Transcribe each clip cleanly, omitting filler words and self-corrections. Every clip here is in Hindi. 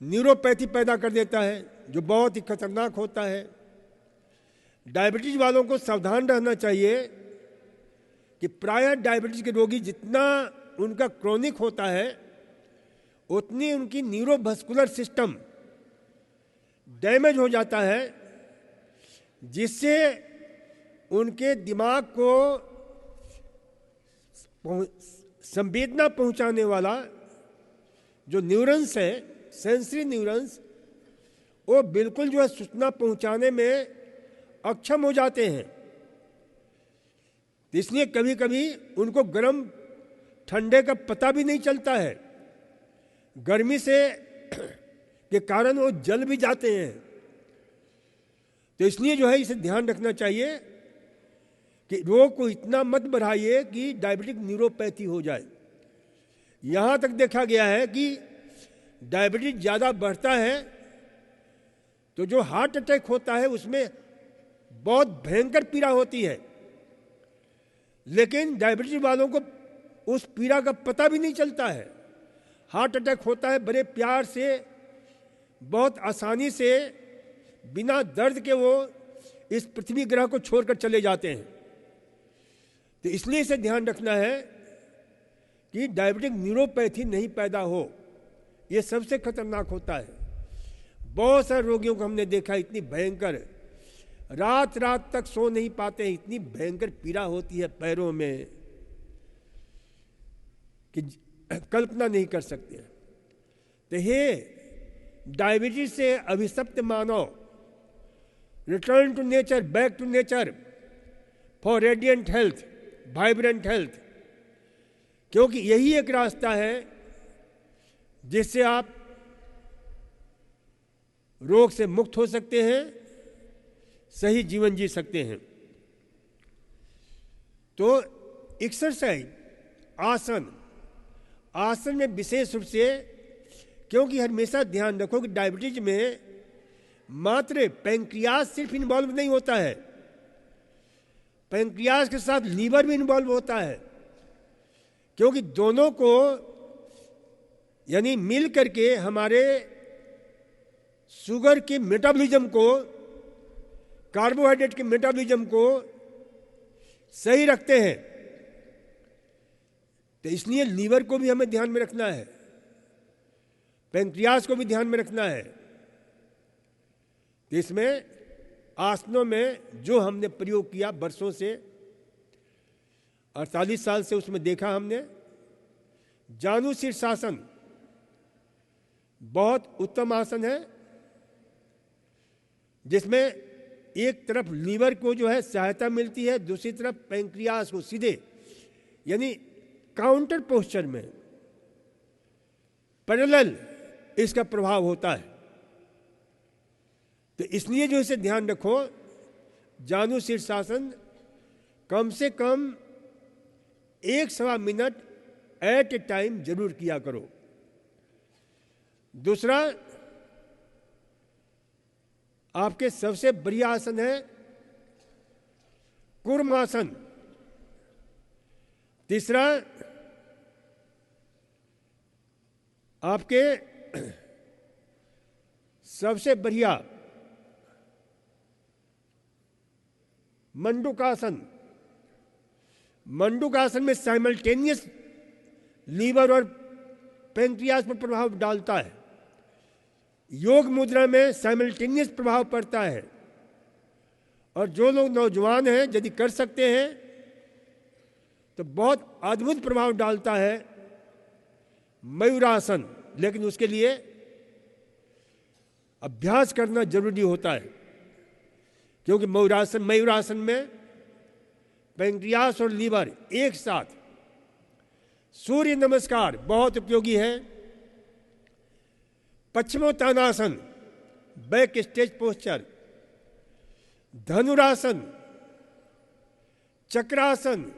न्यूरोपैथी पैदा कर देता है, जो बहुत ही खतरनाक होता है। डायबिटीज वालों को सावधान रहना चाहिए कि प्रायः डायबिटीज के रोगी जितना उनका क्रोनिक होता है उतनी उनकी न्यूरोमस्कुलर सिस्टम डैमेज हो जाता है, जिससे उनके दिमाग को संवेदना पहुंचाने वाला जो न्यूरॉन्स है, सेंसरी न्यूरॉन्स, वो बिल्कुल जो है सूचना पहुंचाने में अक्षम हो जाते हैं। इसलिए कभी कभी उनको गर्म ठंडे का पता भी नहीं चलता है। गर्मी से के कारण वो जल भी जाते हैं। तो इसलिए जो है इसे ध्यान रखना चाहिए कि रोग को इतना मत बढ़ाइए कि डायबिटिक न्यूरोपैथी हो जाए। यहाँ तक देखा गया है कि डायबिटीज ज़्यादा बढ़ता है तो जो हार्ट अटैक होता है उसमें बहुत भयंकर पीड़ा होती है, लेकिन डायबिटीज वालों को उस पीड़ा का पता भी नहीं चलता है। हार्ट अटैक होता है बड़े प्यार से, बहुत आसानी से, बिना दर्द के वो इस पृथ्वी ग्रह को छोड़कर चले जाते हैं। तो इसलिए इसे ध्यान रखना है कि डायबिटिक न्यूरोपैथी नहीं पैदा हो। ये सबसे खतरनाक होता है। बहुत सारे रोगियों को हमने देखा इतनी भयंकर, रात रात तक सो नहीं पाते हैं, इतनी भयंकर पीड़ा होती है पैरों में कि कल्पना नहीं कर सकते। तो हे डायबिटीज से अभिशप्त मानव, return to nature, back to nature for radiant health, vibrant health, क्योंकि यही एक रास्ता है जिससे आप रोग से मुक्त हो सकते हैं, सही जीवन जी सकते हैं। तो एक्सरसाइज, आसन में विशेष रूप से, क्योंकि हमेशा ध्यान रखो कि डायबिटीज में मात्र पैंक्रियास सिर्फ इन्वॉल्व नहीं होता है, पैंक्रियास के साथ लीवर भी इन्वॉल्व होता है, क्योंकि दोनों को यानी मिल करके हमारे शुगर के मेटाबॉलिज्म को, कार्बोहाइड्रेट के मेटाबॉलिज्म को सही रखते हैं। तो इसलिए लीवर को भी हमें ध्यान में रखना है, पैंक्रियास को भी ध्यान में रखना है। तो इसमें आसनों में जो हमने प्रयोग किया वर्षों से, 48 साल से उसमें देखा हमने, जानु शीर्षासन बहुत उत्तम आसन है, जिसमें एक तरफ लीवर को जो है सहायता मिलती है, दूसरी तरफ पैंक्रियास को सीधे यानी काउंटर पोस्चर में पैरेलल इसका प्रभाव होता है। तो इसलिए जो इसे ध्यान रखो, जानु शीर्षासन कम से कम 1-1.25 मिनट एट ए टाइम जरूर किया करो। दूसरा, आपके सबसे बढ़िया आसन है कूर्मासन। तीसरा, आपके सबसे बढ़िया मंडूकासन। मंडूकासन में साइमल्टेनियस लीवर और पैंक्रियास पर प्रभाव डालता है। योग मुद्रा में साइमल्टेनियस प्रभाव पड़ता है। और जो लोग नौजवान हैं यदि कर सकते हैं तो बहुत अद्भुत प्रभाव डालता है मयूरासन, लेकिन उसके लिए अभ्यास करना जरूरी होता है, क्योंकि मयूरासन में पैंक्रियास और लीवर एक साथ। सूर्य नमस्कार बहुत उपयोगी है। पश्चिमोत्तानासन, बैक स्टेज पोस्चर, धनुरासन, चक्रासन,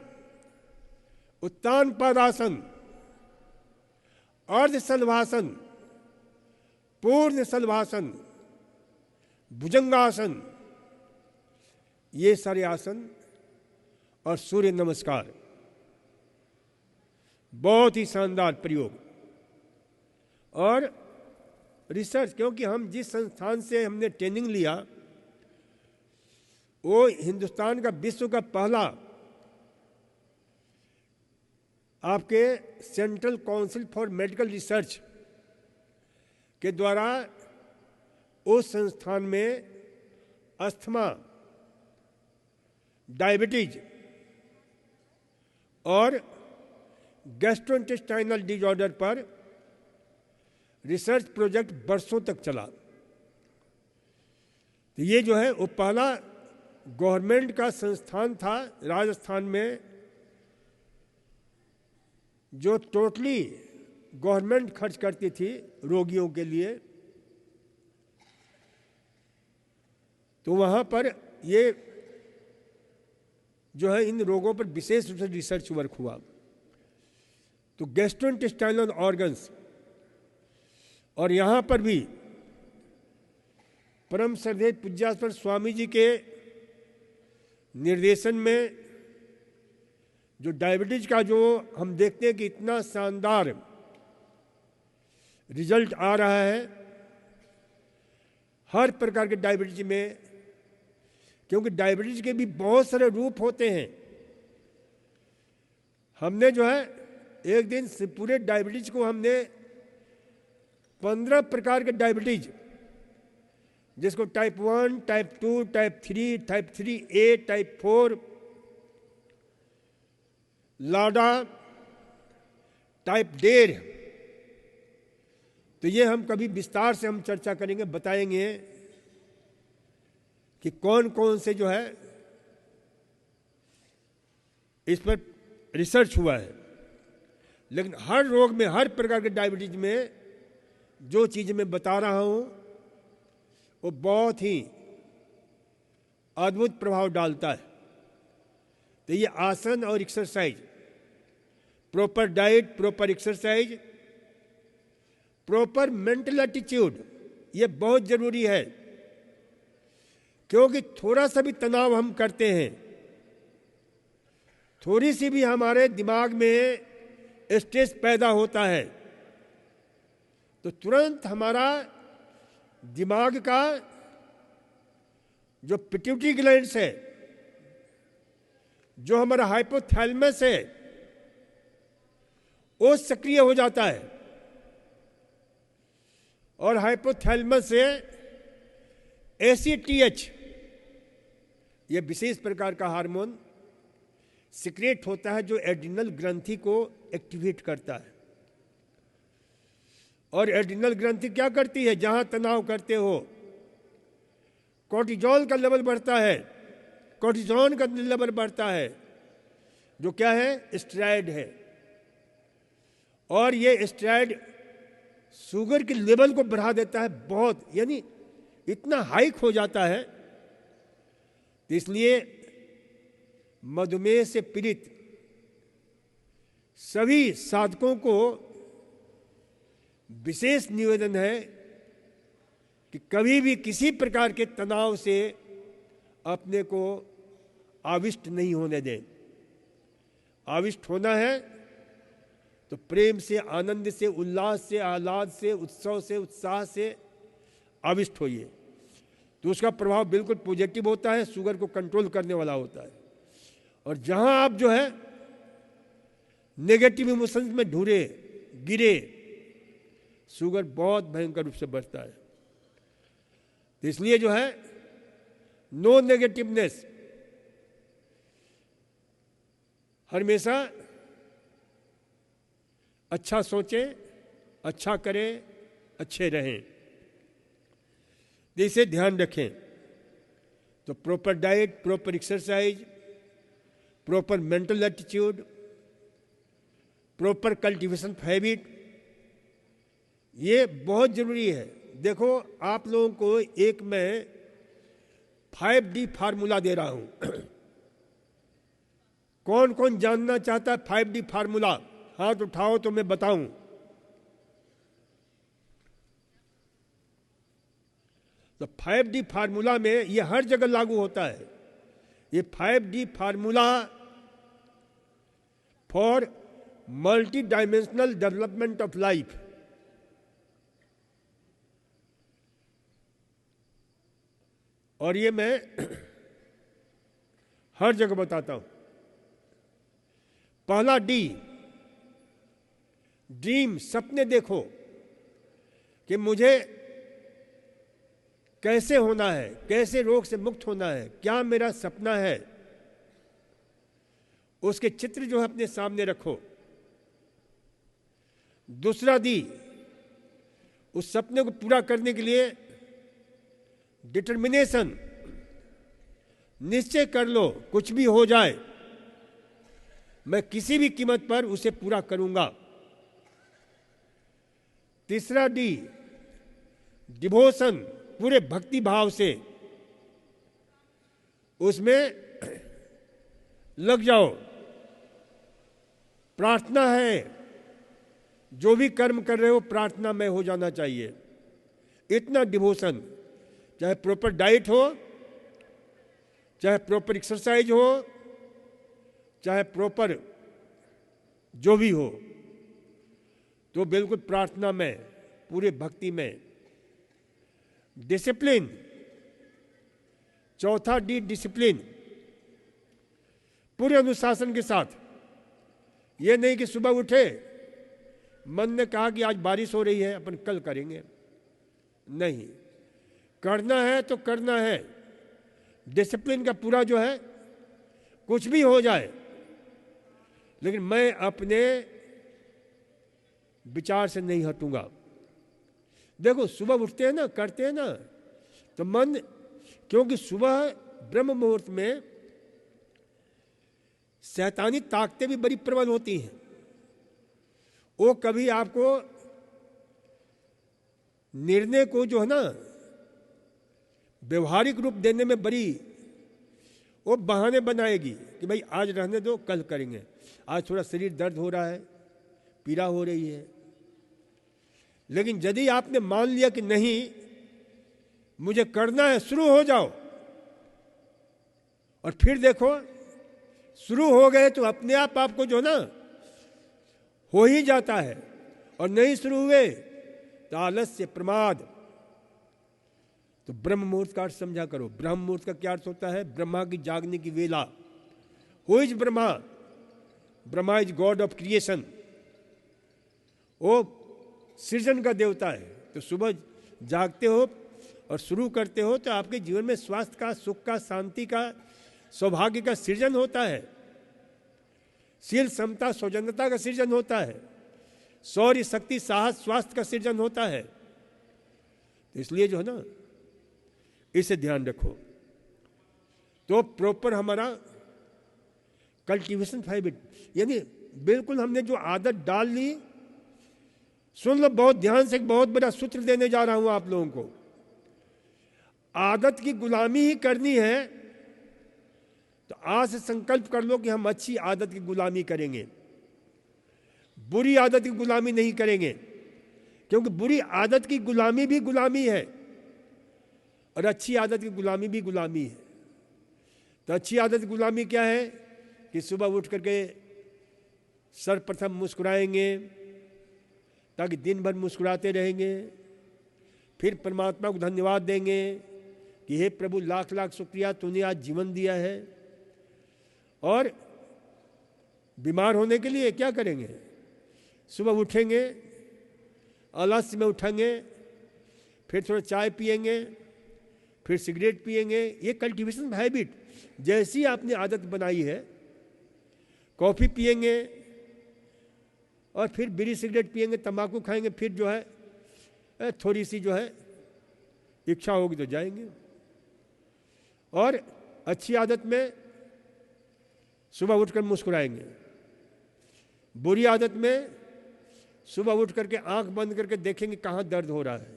उत्तान पादासन, अर्ध सलवासन, पूर्ण सलवासन, भुजंगासन, ये सारे आसन और सूर्य नमस्कार बहुत ही शानदार प्रयोग। और रिसर्च, क्योंकि हम जिस संस्थान से हमने ट्रेनिंग लिया वो हिंदुस्तान का विश्व का पहला आपके central council for medical research के द्वारा उस संस्थान में अस्थमा, डायबिटीज और गैस्ट्रोइंटेस्टाइनल डिसऑर्डर पर रिसर्च प्रोजेक्ट बरसों तक चला। तो ये जो है वो पहला गवर्नमेंट का संस्थान था राजस्थान में जो टोटली गवर्नमेंट खर्च करती थी रोगियों के लिए। तो वहाँ पर ये जो है इन रोगों पर विशेष रूप से रिसर्च वर्क हुआ। तो गैस्ट्रोइंटेस्टाइनल ऑर्गन्स, और यहाँ पर भी परम श्रद्धेय पूज्यास्पद स्वामी जी के निर्देशन में जो डायबिटीज का जो हम देखते हैं कि इतना शानदार रिजल्ट आ रहा है हर प्रकार के डायबिटीज में, क्योंकि डायबिटीज के भी बहुत सारे रूप होते हैं। हमने जो है एक दिन से पूरे डायबिटीज को हमने 15 प्रकार के डायबिटीज, जिसको type 1, type 2, type 3, type 3A, type 4, लाडा, टाइप 1.5, तो ये हम कभी विस्तार से हम चर्चा करेंगे, बताएंगे कि कौन कौन से जो है इस पर रिसर्च हुआ है। लेकिन हर रोग में, हर प्रकार के डायबिटीज में जो चीज़ मैं बता रहा हूं वो बहुत ही अद्भुत प्रभाव डालता है। तो ये आसन और exercise, proper diet, proper exercise, proper mental attitude, ये बहुत जरूरी है। क्योंकि थोड़ा सा भी तनाव हम करते हैं, थोड़ी सी भी हमारे दिमाग में स्ट्रेस पैदा होता है, तो तुरंत हमारा दिमाग का जो पिट्यूटरी ग्लैंड्स है, जो हमारा हाइपोथैलेमस है, वो सक्रिय हो जाता है। और हाइपोथैलेमस से ACTH, यह विशेष प्रकार का हार्मोन सिक्रेट होता है जो एड्रिनल ग्रंथि को एक्टिवेट करता है। और एड्रिनल ग्रंथि क्या करती है? जहां तनाव करते हो कोर्टिजोल का लेवल बढ़ता है, कोर्टिजोन का लेवल बढ़ता है, जो क्या है? स्टेरॉइड है। और ये स्टेरॉइड शुगर के लेवल को बढ़ा देता है बहुत, यानी इतना हाइक हो जाता है। तो इसलिए मधुमेह से पीड़ित सभी साधकों को विशेष निवेदन है कि कभी भी किसी प्रकार के तनाव से अपने को आविष्ट नहीं होने दें। आविष्ट होना है तो प्रेम से, आनंद से, उल्लास से, आह्लाद से, उत्सव से, उत्साह से आविष्ट होइए, तो उसका प्रभाव बिल्कुल पॉजिटिव होता है, शुगर को कंट्रोल करने वाला होता है। और जहां आप जो है नेगेटिव इमोशंस में ढूंढे गिरे, शुगर बहुत भयंकर रूप से बढ़ता है। तो इसलिए जो है नो नेगेटिवनेस, हमेशा अच्छा सोचें, अच्छा करें, अच्छे रहें, इसे ध्यान रखें। तो proper diet, proper exercise, proper mental attitude, proper cultivation of habit, ये बहुत जरूरी है। देखो आप लोगों को एक मैं 5D फार्मूला दे रहा हूं। कौन कौन जानना चाहता है 5D फार्मूला? हाथ उठाओ तो मैं बताऊं। तो 5D फार्मूला में ये हर जगह लागू होता है। ये 5D formula for multi dimensional development of life, और ये मैं हर जगह बताता हूं। पहला डी, ड्रीम, सपने देखो कि मुझे कैसे होना है, कैसे रोग से मुक्त होना है, क्या मेरा सपना है, उसके चित्र जो है अपने सामने रखो। दूसरा दी, उस सपने को पूरा करने के लिए डिटर्मिनेशन, निश्चय कर लो कुछ भी हो जाए मैं किसी भी कीमत पर उसे पूरा करूंगा। तीसरा डी, डिवोशन, पूरे भक्ति भाव से उसमें लग जाओ। प्रार्थना है, जो भी कर्म कर रहे हो प्रार्थना में हो जाना चाहिए, इतना डिवोशन। चाहे प्रॉपर डाइट हो, चाहे प्रॉपर एक्सरसाइज हो, चाहे प्रॉपर जो भी हो, तो बिल्कुल प्रार्थना में, पूरे भक्ति में। डिसिप्लिन, चौथा डी, डिसिप्लिन, पूरे अनुशासन के साथ। ये नहीं कि सुबह उठे, मन ने कहा कि आज बारिश हो रही है अपन कल करेंगे, नहीं, करना है तो करना है। डिसिप्लिन का पूरा जो है, कुछ भी हो जाए लेकिन मैं अपने विचार से नहीं हटूंगा। देखो सुबह उठते हैं ना, करते हैं ना, तो मन, क्योंकि सुबह ब्रह्म मुहूर्त में शैतानी ताकतें भी बड़ी प्रबल होती हैं। वो कभी आपको निर्णय को जो है ना व्यवहारिक रूप देने में बड़ी वो बहाने बनाएगी कि भाई आज रहने दो कल करेंगे, आज थोड़ा शरीर दर्द हो रहा है, पीड़ा हो रही है। लेकिन यदि आपने मान लिया कि नहीं मुझे करना है, शुरू हो जाओ, और फिर देखो शुरू हो गए तो अपने आप आपको जो ना हो ही जाता है। और नहीं शुरू हुए तो आलस्य, प्रमाद। तो ब्रह्म मुहूर्त का अर्थ समझा करो। ब्रह्म मुहूर्त का क्या अर्थ होता है? ब्रह्मा की जागने की वेला। Who is Brahma? Brahma is God of creation, वो सृजन का देवता है। तो सुबह जागते हो और शुरू करते हो तो आपके जीवन में स्वास्थ्य का, सुख का, शांति का, सौभाग्य का सृजन होता है। शील, समता, सौजन्यता का सृजन होता है। शौर्य, शक्ति, साहस, स्वास्थ्य का सृजन होता है। तो इसलिए जो है ना, इसे ध्यान रखो। तो प्रॉपर हमारा कल्टीवेशन हैबिट, यानी बिल्कुल हमने जो आदत डाल ली, सुन लो बहुत ध्यान से, एक बहुत बड़ा सूत्र देने जा रहा हूं आप लोगों को। आदत की गुलामी ही करनी है तो आज से संकल्प कर लो कि हम अच्छी आदत की गुलामी करेंगे, बुरी आदत की गुलामी नहीं करेंगे। क्योंकि बुरी आदत की गुलामी भी गुलामी है और अच्छी आदत की गुलामी भी गुलामी है। तो अच्छी आदत की गुलामी क्या है कि सुबह उठ करके सर्वप्रथम मुस्कुराएंगे ताकि दिन भर मुस्कुराते रहेंगे। फिर परमात्मा को धन्यवाद देंगे कि हे प्रभु लाख लाख शुक्रिया, तूने आज जीवन दिया है। और बीमार होने के लिए क्या करेंगे? सुबह उठेंगे, आलस्य में उठेंगे, फिर थोड़ा चाय पिएंगे, फिर सिगरेट पिएंगे। ये कल्टीवेशन हैबिट जैसी आपने आदत बनाई है, कॉफ़ी पिएंगे और फिर बीड़ी सिगरेट पिएंगे, तंबाकू खाएंगे, फिर जो है थोड़ी सी जो है इच्छा होगी तो जाएंगे। और अच्छी आदत में सुबह उठकर मुस्कुराएंगे, बुरी आदत में सुबह उठ करके आंख बंद करके देखेंगे कहाँ दर्द हो रहा है,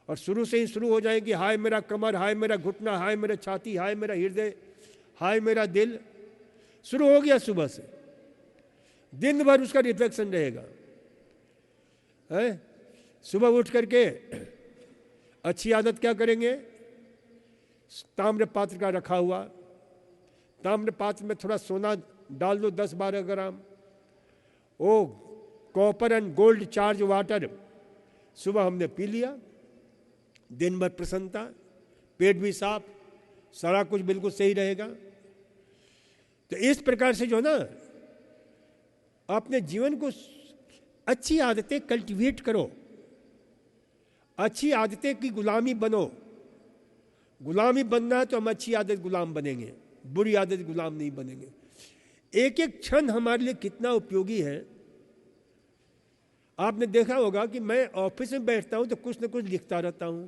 और शुरू से ही शुरू हो जाएगी, हाय मेरा कमर, हाय मेरा घुटना, हाय मेरा छाती, हाय मेरा हृदय, हाय मेरा दिल। शुरू हो गया सुबह से, दिन भर उसका रिफ्लेक्शन रहेगा। है सुबह उठ करके अच्छी आदत क्या करेंगे? ताम्र पात्र का रखा हुआ, ताम्र पात्र में थोड़ा सोना डाल दो 10-12 ग्राम, ओ copper and gold charge water सुबह हमने पी लिया। दिन भर प्रसन्नता, पेट भी साफ, सारा कुछ बिल्कुल सही रहेगा। तो इस प्रकार से जो ना अपने जीवन को अच्छी आदतें कल्टीवेट करो, अच्छी आदतें की गुलामी बनो। गुलामी बनना है तो हम अच्छी आदत गुलाम बनेंगे, बुरी आदत गुलाम नहीं बनेंगे। एक एक क्षण हमारे लिए कितना उपयोगी है। आपने देखा होगा कि मैं ऑफिस में बैठता हूं तो कुछ न कुछ लिखता रहता हूं,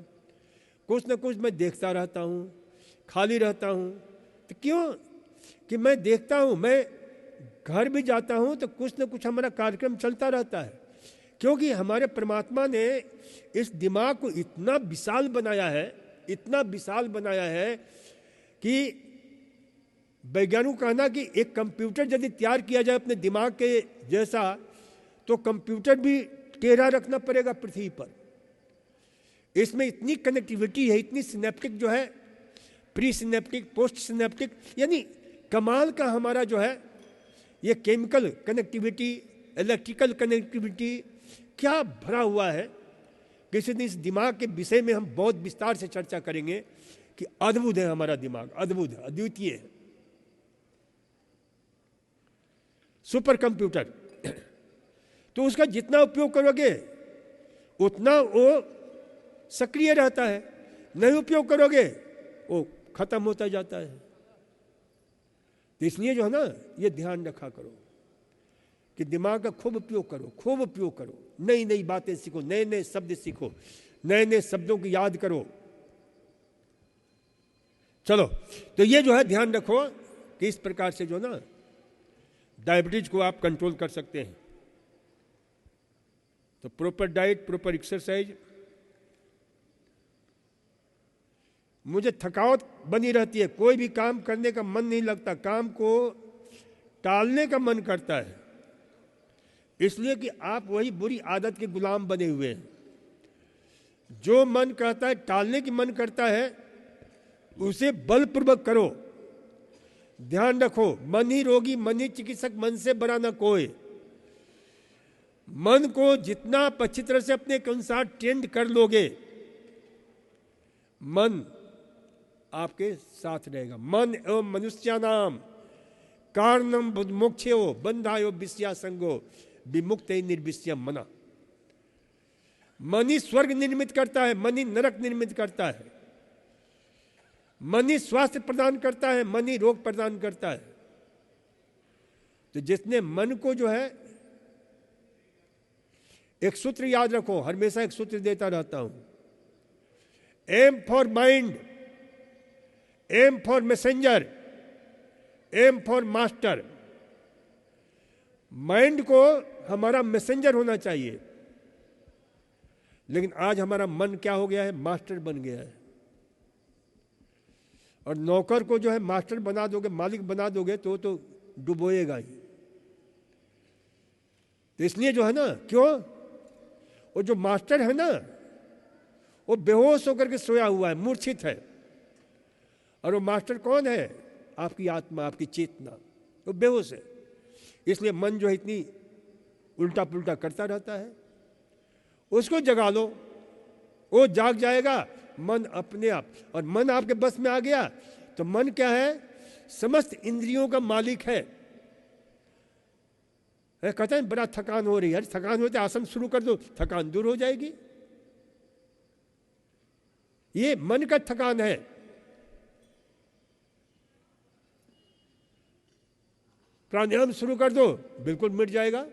कुछ न कुछ मैं देखता रहता हूं, खाली रहता हूं। तो क्यों कि मैं देखता हूं, मैं घर भी जाता हूं तो कुछ न कुछ हमारा कार्यक्रम चलता रहता है, क्योंकि हमारे परमात्मा ने इस दिमाग को इतना विशाल बनाया है, इतना विशाल बनाया है कि वैज्ञानिक कहना कि एक कंप्यूटर यदि तैयार किया जाए अपने दिमाग के जैसा, तो कंप्यूटर भी टेढ़ा रखना पड़ेगा पृथ्वी पर। इसमें इतनी कनेक्टिविटी है, इतनी सिनेप्टिक जो है, प्री सिनेप्टिक, पोस्ट सिनेप्टिक, यानी कमाल का हमारा जो है ये केमिकल कनेक्टिविटी, इलेक्ट्रिकल कनेक्टिविटी क्या भरा हुआ है। किसी दिन इस दिमाग के विषय में हम बहुत विस्तार से चर्चा करेंगे कि अद्भुत है हमारा दिमाग, अद्भुत है, अद्वितीय है। सुपर कंप्यूटर तो उसका जितना उपयोग करोगे उतना वो सक्रिय रहता है, नहीं उपयोग करोगे वो खत्म होता जाता है। तो इसलिए जो है ना ये ध्यान रखा करो कि दिमाग का खूब उपयोग करो, खूब उपयोग करो, नई नई बातें सीखो, नए नए शब्द सीखो, नए नए शब्दों की याद करो। चलो, तो ये जो है ध्यान रखो कि इस प्रकार से जो ना डायबिटीज को आप कंट्रोल कर सकते हैं। तो प्रॉपर डाइट, प्रॉपर एक्सरसाइज। मुझे थकावट बनी रहती है, कोई भी काम करने का मन नहीं लगता, काम को टालने का मन करता है, इसलिए कि आप वही बुरी आदत के गुलाम बने हुए हैं। जो मन कहता है, टालने की मन करता है, उसे बलपूर्वक करो। ध्यान रखो, मन ही रोगी, मन ही चिकित्सक, मन से बड़ा ना कोई। मन को जितना आप अच्छी तरह से अपने के अनुसार ट्रेंड कर लोगे, मन आपके साथ रहेगा। मन एवं मनुष्यानाम कारणम मोक्षो बंधायो विषया संगो विमुक्त निर्विषयम मना। मन ही स्वर्ग निर्मित करता है, मन ही नरक निर्मित करता है, मन ही स्वास्थ्य प्रदान करता है, मन ही रोग प्रदान करता है। तो जिसने मन को जो है, एक सूत्र याद रखो, हमेशा एक सूत्र देता रहता हूं, M for mind, M for messenger, M for master. Mind को हमारा मैसेंजर होना चाहिए, लेकिन आज हमारा मन क्या हो गया है, मास्टर बन गया है। और नौकर को जो है मास्टर बना दोगे, मालिक बना दोगे तो डुबोएगा ही। तो इसलिए जो है ना, क्यों, वो जो मास्टर है ना वो बेहोश होकर के सोया हुआ है, मूर्छित है। और वो मास्टर कौन है, आपकी आत्मा, आपकी चेतना, वो बेहोश है। इसलिए मन जो है इतनी उल्टा पुल्टा करता रहता है, उसको जगा लो, वो जाग जाएगा मन अपने आप। और मन आपके बस में आ गया तो मन क्या है, समस्त इंद्रियों का मालिक है। कहते हैं बड़ा थकान हो रही है, थकान होते आसन शुरू कर दो, थकान दूर हो जाएगी। ये मन का थकान है। प्राणायाम शुरू कर दो, बिल्कुल मिट जाएगा।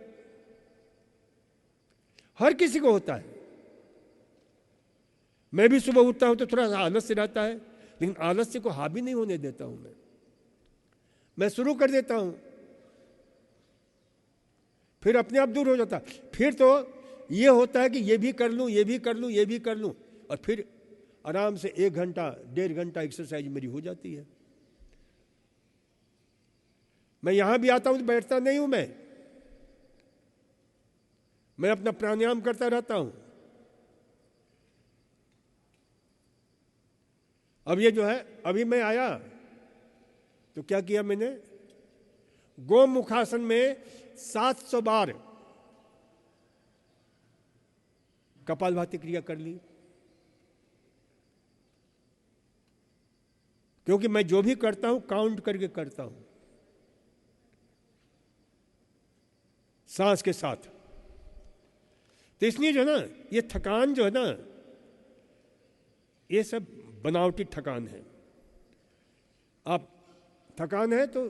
हर किसी को होता है। मैं भी सुबह उठता हूं तो थोड़ा सा आलस्य रहता है, लेकिन आलस्य को हावी नहीं होने देता हूं। मैं शुरू कर देता हूं, फिर अपने आप दूर हो जाता। फिर तो ये होता है कि ये भी कर लूं, ये भी कर लूं, ये भी कर लूं, और फिर आराम से 1 घंटा 1.5 घंटा एक्सरसाइज मेरी हो जाती है। मैं यहां भी आता हूं तो बैठता नहीं हूं, मैं अपना प्राणायाम करता रहता हूं। अब ये जो है, अभी मैं आया तो क्या किया मैंने, गोमुखासन में 700 बार कपालभाति क्रिया कर ली। क्योंकि मैं जो भी करता हूं काउंट करके करता हूं, सांस के साथ। तो इसलिए जो है ना, ये थकान जो है ना, ये सब बनावटी थकान है। आप थकान है तो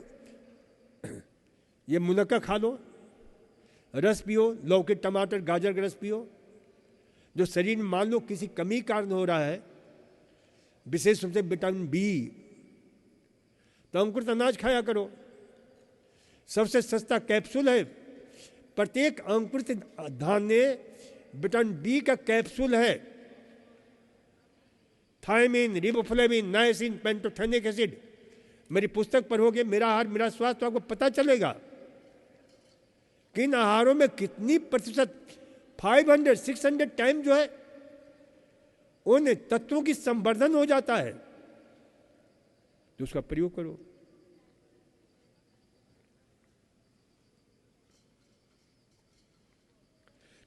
ये मुनक्का खा लो, रस पियो, लौकी टमाटर गाजर का रस पियो, जो शरीर में मान लो किसी कमी कारण हो रहा है, विशेष रूप से विटामिन बी, तो अंकुरित अनाज खाया करो। सबसे सस्ता कैप्सूल है, प्रत्येक अंकुरित धान्य विटामिन बी का कैप्सूल है। Thiamine, riboflavin, niacin, pantothenic acid. मेरी पुस्तक पढ़ोगे मेरा आहार मेरा स्वास्थ्य, तो आपको पता चलेगा कि इन आहारों में कितनी प्रतिशत 500-600 टाइम जो है उन तत्वों की संवर्धन हो जाता है। तो उसका प्रयोग करो।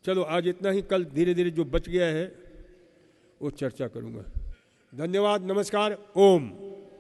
चलो आज इतना ही, कल धीरे धीरे जो बच गया है वो चर्चा करूंगा। धन्यवाद, नमस्कार, ओम।